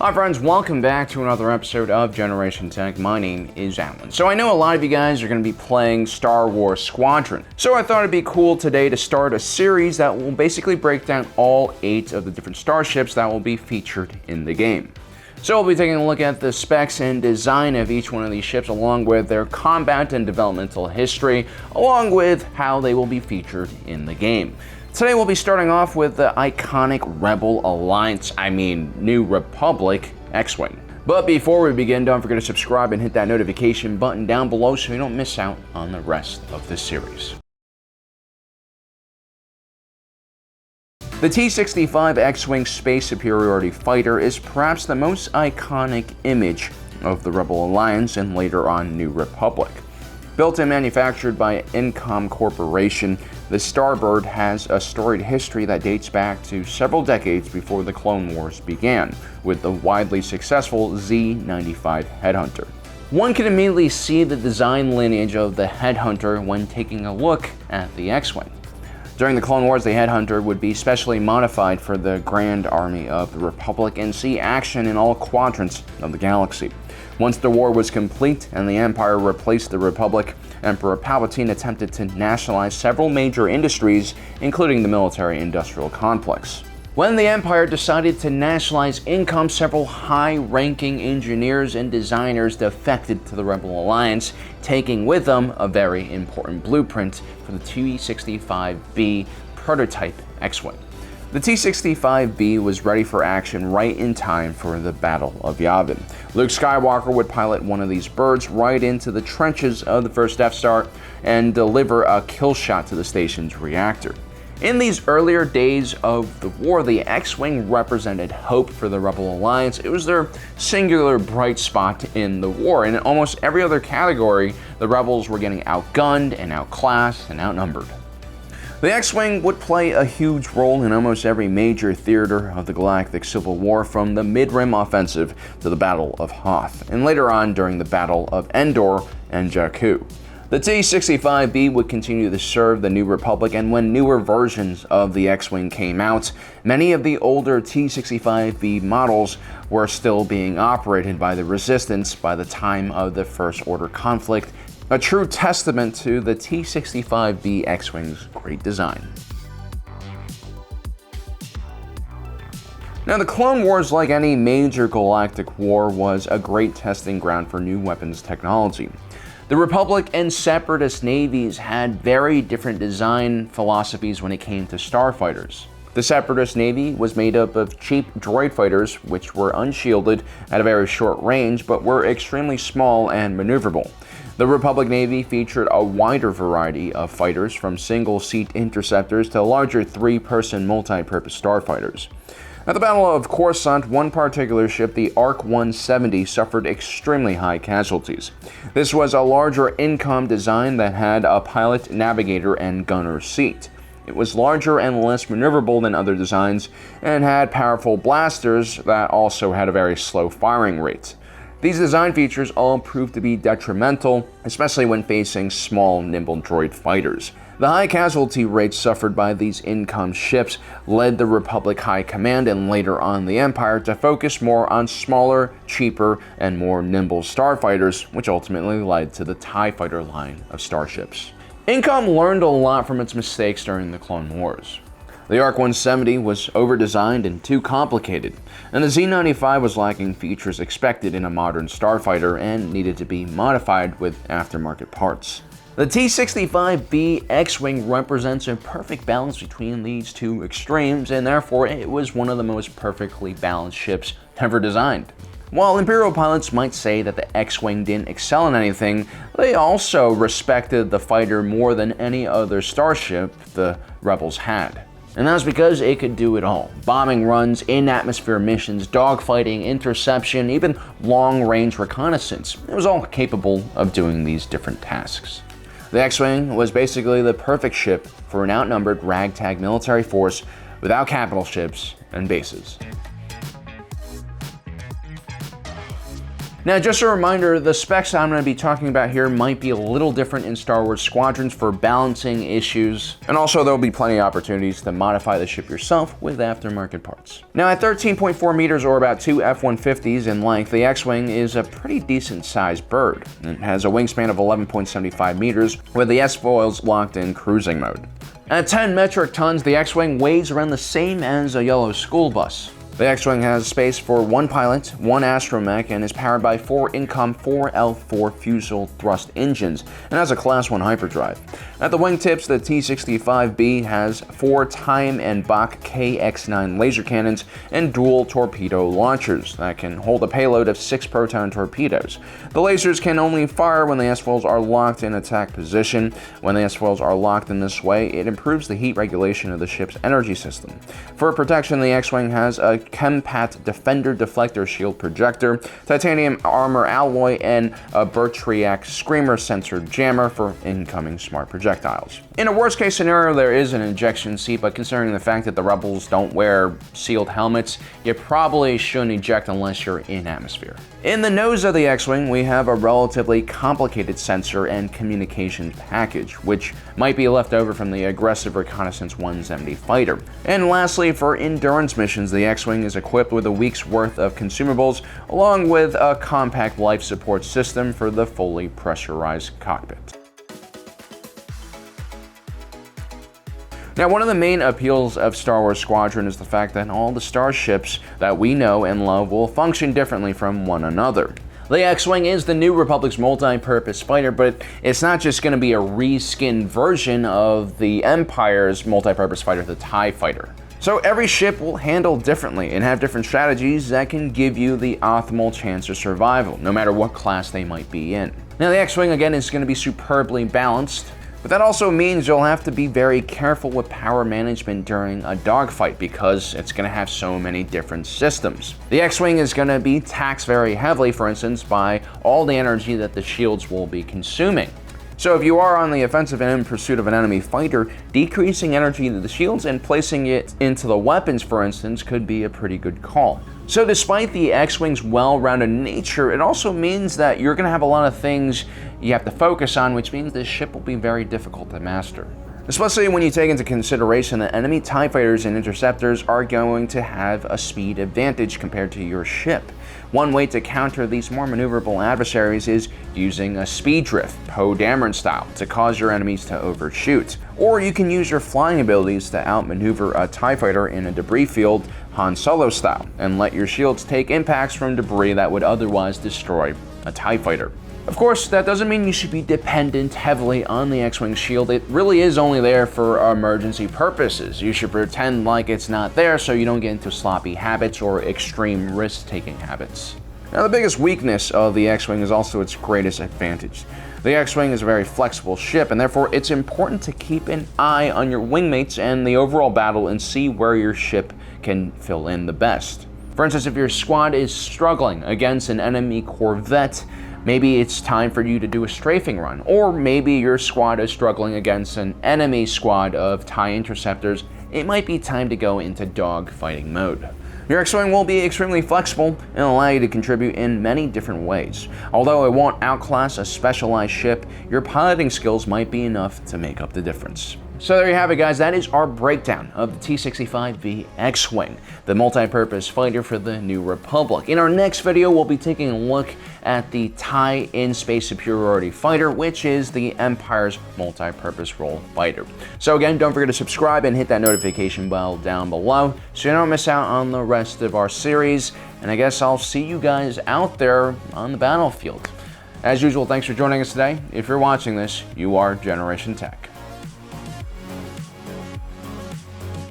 Hi friends, welcome back to another episode of Generation Tech. My name is Alan. So I know a lot of you guys are going to be playing Star Wars Squadron. So I thought it'd be cool today to start a series that will basically break down all 8 of the different starships that will be featured in the game. So we'll be taking a look at the specs and design of each one of these ships, along with their combat and developmental history, along with how they will be featured in the game. Today we'll be starting off with the iconic Rebel Alliance, New Republic Xwing. But before we begin, don't forget to subscribe and hit that notification button down below so you don't miss out on the rest of this series. The T-65 Xwing Space Superiority Fighter is perhaps the most iconic image of the Rebel Alliance and later on New Republic. Built and manufactured by Incom Corporation, the Starbird has a storied history that dates back to several decades before the Clone Wars began, with the widely successful Z-95 Headhunter. One can immediately see the design lineage of the Headhunter when taking a look at the X-Wing. During the Clone Wars, the Headhunter would be specially modified for the Grand Army of the Republic and see action in all quadrants of the galaxy. Once the war was complete and the Empire replaced the Republic, Emperor Palpatine attempted to nationalize several major industries, including the military-industrial complex. When the Empire decided to nationalize income, several high-ranking engineers and designers defected to the Rebel Alliance, taking with them a very important blueprint for the T-65B prototype X-Wing. The T-65B was ready for action right in time for the Battle of Yavin. Luke Skywalker would pilot one of these birds right into the trenches of the first Death Star and deliver a kill shot to the station's reactor. In these earlier days of the war, the X-Wing represented hope for the Rebel Alliance. It was their singular bright spot in the war. In almost every other category, the Rebels were getting outgunned and outclassed and outnumbered. The X-Wing would play a huge role in almost every major theater of the Galactic Civil War, from the Mid-Rim Offensive to the Battle of Hoth, and later on during the Battle of Endor and Jakku. The T-65B would continue to serve the New Republic, and when newer versions of the X-Wing came out, many of the older T-65B models were still being operated by the Resistance by the time of the First Order conflict, a true testament to the T-65B X-Wing's great design. Now, the Clone Wars, like any major galactic war, was a great testing ground for new weapons technology. The Republic and Separatist navies had very different design philosophies when it came to starfighters. The Separatist Navy was made up of cheap droid fighters, which were unshielded at a very short range, but were extremely small and maneuverable. The Republic Navy featured a wider variety of fighters, from single-seat interceptors to larger 3-person multi-purpose starfighters. At the Battle of Coruscant, one particular ship, the ARC-170, suffered extremely high casualties. This was a larger Incom design that had a pilot, navigator, and gunner seat. It was larger and less maneuverable than other designs, and had powerful blasters that also had a very slow firing rate. These design features all proved to be detrimental, especially when facing small, nimble droid fighters. The high casualty rates suffered by these Incom ships led the Republic High Command and later on the Empire to focus more on smaller, cheaper, and more nimble starfighters, which ultimately led to the TIE Fighter line of starships. Incom learned a lot from its mistakes during the Clone Wars. The ARC-170 was over-designed and too complicated, and the Z-95 was lacking features expected in a modern starfighter and needed to be modified with aftermarket parts. The T-65B Xwing represents a perfect balance between these two extremes, and therefore it was one of the most perfectly balanced ships ever designed. While Imperial pilots might say that the X-Wing didn't excel in anything, they also respected the fighter more than any other starship the Rebels had. And that was because it could do it all. Bombing runs, in-atmosphere missions, dogfighting, interception, even long-range reconnaissance. It was all capable of doing these different tasks. The X-Wing was basically the perfect ship for an outnumbered ragtag military force without capital ships and bases. Now, just a reminder, the specs I'm going to be talking about here might be a little different in Star Wars Squadrons for balancing issues, and also there'll be plenty of opportunities to modify the ship yourself with aftermarket parts. Now, at 13.4 meters or about 2 F-150s in length, the X-Wing is a pretty decent sized bird. It has a wingspan of 11.75 meters with the S-foils locked in cruising mode. At 10 metric tons, the X-Wing weighs around the same as a yellow school bus. The X-Wing has space for one pilot, one astromech, and is powered by 4 Incom 4L4 Fusel thrust engines, and has a Class 1 hyperdrive. At the wingtips, the T-65B has 4 Time and Bach KX-9 laser cannons and dual torpedo launchers that can hold a payload of 6 proton torpedoes. The lasers can only fire when the S-foils are locked in attack position. When the S-foils are locked in this way, it improves the heat regulation of the ship's energy system. For protection, the X-Wing has a Chempat Defender deflector shield projector, titanium armor alloy, and a Bertriak Screamer sensor jammer for incoming smart projectiles. In a worst case scenario, there is an ejection seat, but considering the fact that the Rebels don't wear sealed helmets, you probably shouldn't eject unless you're in atmosphere. In the nose of the X-Wing, we have a relatively complicated sensor and communications package, which might be left over from the aggressive reconnaissance 170 fighter. And lastly, for endurance missions, the X-Wing is equipped with a week's worth of consumables, along with a compact life support system for the fully pressurized cockpit. Now, one of the main appeals of Star Wars Squadron is the fact that all the starships that we know and love will function differently from one another. The X-Wing is the new Republic's multi-purpose fighter, but it's not just going to be a reskinned version of the Empire's multi-purpose fighter, the TIE Fighter. So every ship will handle differently and have different strategies that can give you the optimal chance of survival, no matter what class they might be in. Now, the X-Wing, again, is going to be superbly balanced, but that also means you'll have to be very careful with power management during a dogfight because it's going to have so many different systems. The X-Wing is going to be taxed very heavily, for instance, by all the energy that the shields will be consuming. So if you are on the offensive and in pursuit of an enemy fighter, decreasing energy to the shields and placing it into the weapons, for instance, could be a pretty good call. So despite the X-Wing's well-rounded nature, it also means that you're going to have a lot of things you have to focus on, which means this ship will be very difficult to master. Especially when you take into consideration that enemy TIE fighters and interceptors are going to have a speed advantage compared to your ship. One way to counter these more maneuverable adversaries is using a speed drift, Poe Dameron style, to cause your enemies to overshoot. Or you can use your flying abilities to outmaneuver a TIE fighter in a debris field, Han Solo style, and let your shields take impacts from debris that would otherwise destroy a TIE fighter. Of course, that doesn't mean you should be dependent heavily on the X-Wing shield. It really is only there for emergency purposes. You should pretend like it's not there so you don't get into sloppy habits or extreme risk-taking habits. Now, the biggest weakness of the X-Wing is also its greatest advantage. The X-Wing is a very flexible ship, and therefore it's important to keep an eye on your wingmates and the overall battle and see where your ship can fill in the best. For instance, if your squad is struggling against an enemy corvette, maybe it's time for you to do a strafing run, or maybe your squad is struggling against an enemy squad of TIE interceptors. It might be time to go into dogfighting mode. Your X-Wing will be extremely flexible and allow you to contribute in many different ways. Although it won't outclass a specialized ship, your piloting skills might be enough to make up the difference. So there you have it, guys. That is our breakdown of the T-65B Xwing, the multi-purpose fighter for the New Republic. In our next video, we'll be taking a look at the TIE in-space superiority fighter, which is the Empire's multi-purpose role fighter. So again, don't forget to subscribe and hit that notification bell down below so you don't miss out on the rest of our series. And I guess I'll see you guys out there on the battlefield. As usual, thanks for joining us today. If you're watching this, you are Generation Tech.